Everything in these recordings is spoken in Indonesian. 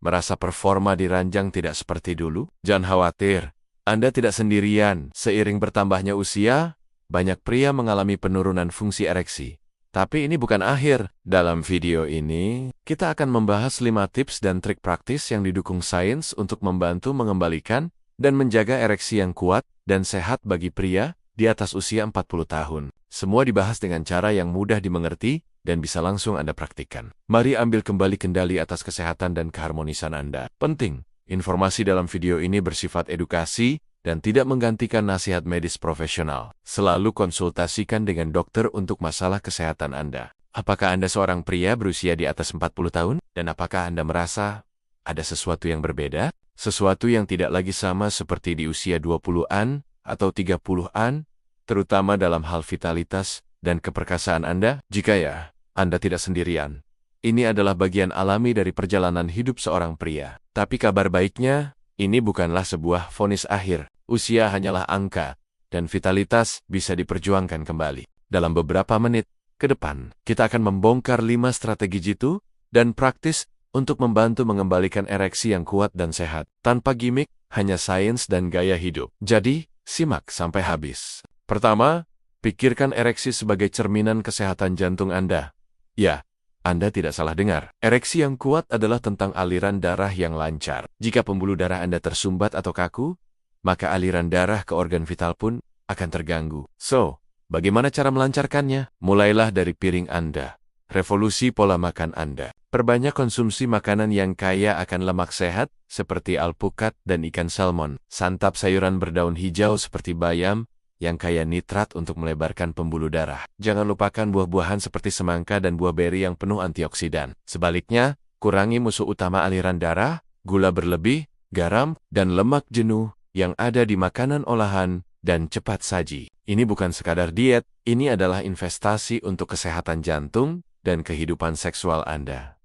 Merasa performa di ranjang tidak seperti dulu? Jangan khawatir, Anda tidak sendirian. Seiring bertambahnya usia, banyak pria mengalami penurunan fungsi ereksi. Tapi ini bukan akhir. Dalam video ini, kita akan membahas 5 tips dan trik praktis yang didukung sains untuk membantu mengembalikan dan menjaga ereksi yang kuat dan sehat bagi pria di atas usia 40 tahun. Semua dibahas dengan cara yang mudah dimengerti dan bisa langsung Anda praktikkan. Mari ambil kembali kendali atas kesehatan dan keharmonisan Anda. Penting, informasi dalam video ini bersifat edukasi dan tidak menggantikan nasihat medis profesional. Selalu konsultasikan dengan dokter untuk masalah kesehatan Anda. Apakah Anda seorang pria berusia di atas 40 tahun? Dan apakah Anda merasa ada sesuatu yang berbeda? Sesuatu yang tidak lagi sama seperti di usia 20-an atau 30-an, terutama dalam hal vitalitas dan keperkasaan Anda? Jika ya, Anda tidak sendirian. Ini adalah bagian alami dari perjalanan hidup seorang pria. Tapi kabar baiknya, ini bukanlah sebuah vonis akhir. Usia hanyalah angka, dan vitalitas bisa diperjuangkan kembali. Dalam beberapa menit ke depan, kita akan membongkar 5 strategi jitu dan praktis untuk membantu mengembalikan ereksi yang kuat dan sehat. Tanpa gimmick, hanya sains dan gaya hidup. Jadi, simak sampai habis. Pertama, pikirkan ereksi sebagai cerminan kesehatan jantung Anda. Ya, Anda tidak salah dengar. Ereksi yang kuat adalah tentang aliran darah yang lancar. Jika pembuluh darah Anda tersumbat atau kaku, maka aliran darah ke organ vital pun akan terganggu. So, bagaimana cara melancarkannya? Mulailah dari piring Anda. Revolusi pola makan Anda. Perbanyak konsumsi makanan yang kaya akan lemak sehat, seperti alpukat dan ikan salmon. Santap sayuran berdaun hijau seperti bayam, yang kaya nitrat untuk melebarkan pembuluh darah. Jangan lupakan buah-buahan seperti semangka dan buah beri yang penuh antioksidan. Sebaliknya, kurangi musuh utama aliran darah, gula berlebih, garam, dan lemak jenuh yang ada di makanan olahan dan cepat saji. Ini bukan sekadar diet, ini adalah investasi untuk kesehatan jantung dan kehidupan seksual Anda.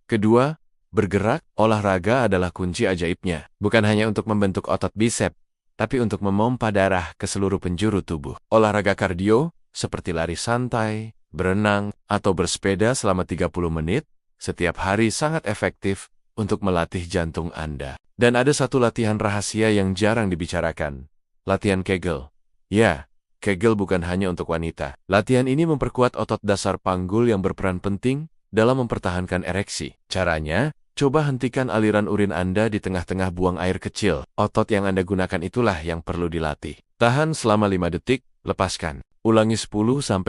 Kedua, bergerak. Olahraga adalah kunci ajaibnya. Bukan hanya untuk membentuk otot bisep, tapi untuk memompa darah ke seluruh penjuru tubuh. Olahraga kardio, seperti lari santai, berenang, atau bersepeda selama 30 menit, setiap hari sangat efektif untuk melatih jantung Anda. Dan ada satu latihan rahasia yang jarang dibicarakan. Latihan Kegel. Ya, Kegel bukan hanya untuk wanita. Latihan ini memperkuat otot dasar panggul yang berperan penting dalam mempertahankan ereksi. Caranya, coba hentikan aliran urin Anda di tengah-tengah buang air kecil. Otot yang Anda gunakan itulah yang perlu dilatih. Tahan selama 5 detik, lepaskan. Ulangi 10-15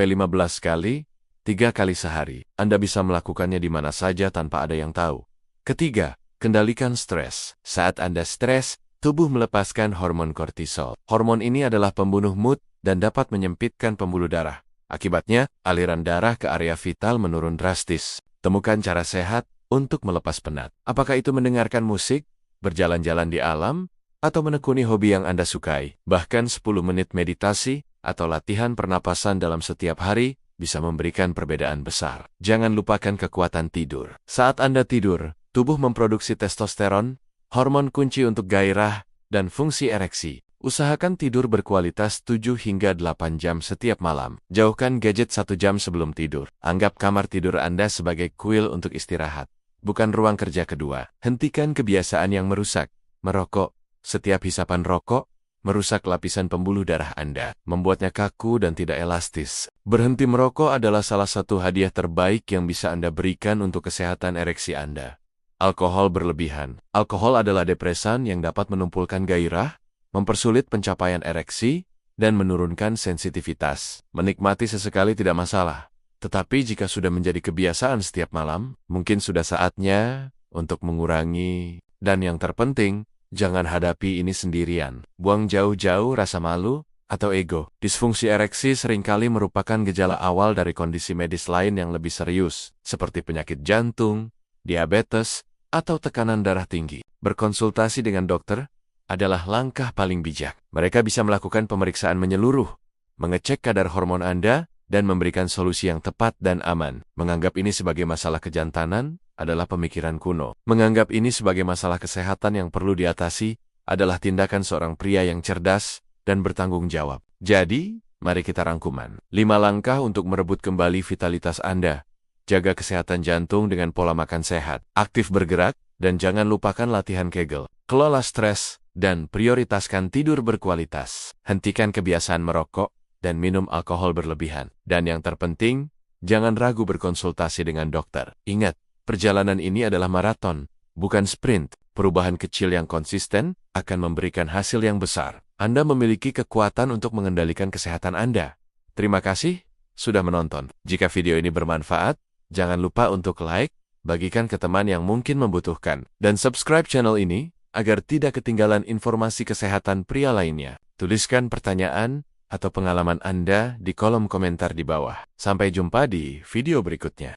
kali, 3 kali sehari. Anda bisa melakukannya di mana saja tanpa ada yang tahu. Ketiga, kendalikan stres. Saat Anda stres, tubuh melepaskan hormon kortisol. Hormon ini adalah pembunuh mood dan dapat menyempitkan pembuluh darah. Akibatnya, aliran darah ke area vital menurun drastis. Temukan cara sehat untuk melepas penat. Apakah itu mendengarkan musik, berjalan-jalan di alam, atau menekuni hobi yang Anda sukai? Bahkan 10 menit meditasi atau latihan pernapasan dalam setiap hari bisa memberikan perbedaan besar. Jangan lupakan kekuatan tidur. Saat Anda tidur, tubuh memproduksi testosteron, hormon kunci untuk gairah dan fungsi ereksi. Usahakan tidur berkualitas 7 hingga 8 jam setiap malam. Jauhkan gadget 1 jam sebelum tidur. Anggap kamar tidur Anda sebagai kuil untuk istirahat, bukan ruang kerja kedua. Hentikan kebiasaan yang merusak. Merokok. Setiap hisapan rokok merusak lapisan pembuluh darah Anda, membuatnya kaku dan tidak elastis. Berhenti merokok adalah salah satu hadiah terbaik yang bisa Anda berikan untuk kesehatan ereksi Anda. Alkohol berlebihan. Alkohol adalah depresan yang dapat menumpulkan gairah, mempersulit pencapaian ereksi, dan menurunkan sensitivitas. Menikmati sesekali tidak masalah. Tetapi jika sudah menjadi kebiasaan setiap malam, mungkin sudah saatnya untuk mengurangi. Dan yang terpenting, jangan hadapi ini sendirian. Buang jauh-jauh rasa malu atau ego. Disfungsi ereksi seringkali merupakan gejala awal dari kondisi medis lain yang lebih serius, seperti penyakit jantung, diabetes, atau tekanan darah tinggi. Berkonsultasi dengan dokter adalah langkah paling bijak. Mereka bisa melakukan pemeriksaan menyeluruh, mengecek kadar hormon Anda, dan memberikan solusi yang tepat dan aman. Menganggap ini sebagai masalah kejantanan adalah pemikiran kuno. Menganggap ini sebagai masalah kesehatan yang perlu diatasi adalah tindakan seorang pria yang cerdas dan bertanggung jawab. Jadi, mari kita rangkuman. 5 langkah untuk merebut kembali vitalitas Anda. Jaga kesehatan jantung dengan pola makan sehat. Aktif bergerak. Dan jangan lupakan latihan Kegel. Kelola stres, dan prioritaskan tidur berkualitas. Hentikan kebiasaan merokok dan minum alkohol berlebihan. Dan yang terpenting, jangan ragu berkonsultasi dengan dokter. Ingat, perjalanan ini adalah maraton, bukan sprint. Perubahan kecil yang konsisten akan memberikan hasil yang besar. Anda memiliki kekuatan untuk mengendalikan kesehatan Anda. Terima kasih sudah menonton. Jika video ini bermanfaat, jangan lupa untuk like, bagikan ke teman yang mungkin membutuhkan, dan subscribe channel ini agar tidak ketinggalan informasi kesehatan pria lainnya. Tuliskan pertanyaan atau pengalaman Anda di kolom komentar di bawah. Sampai jumpa di video berikutnya.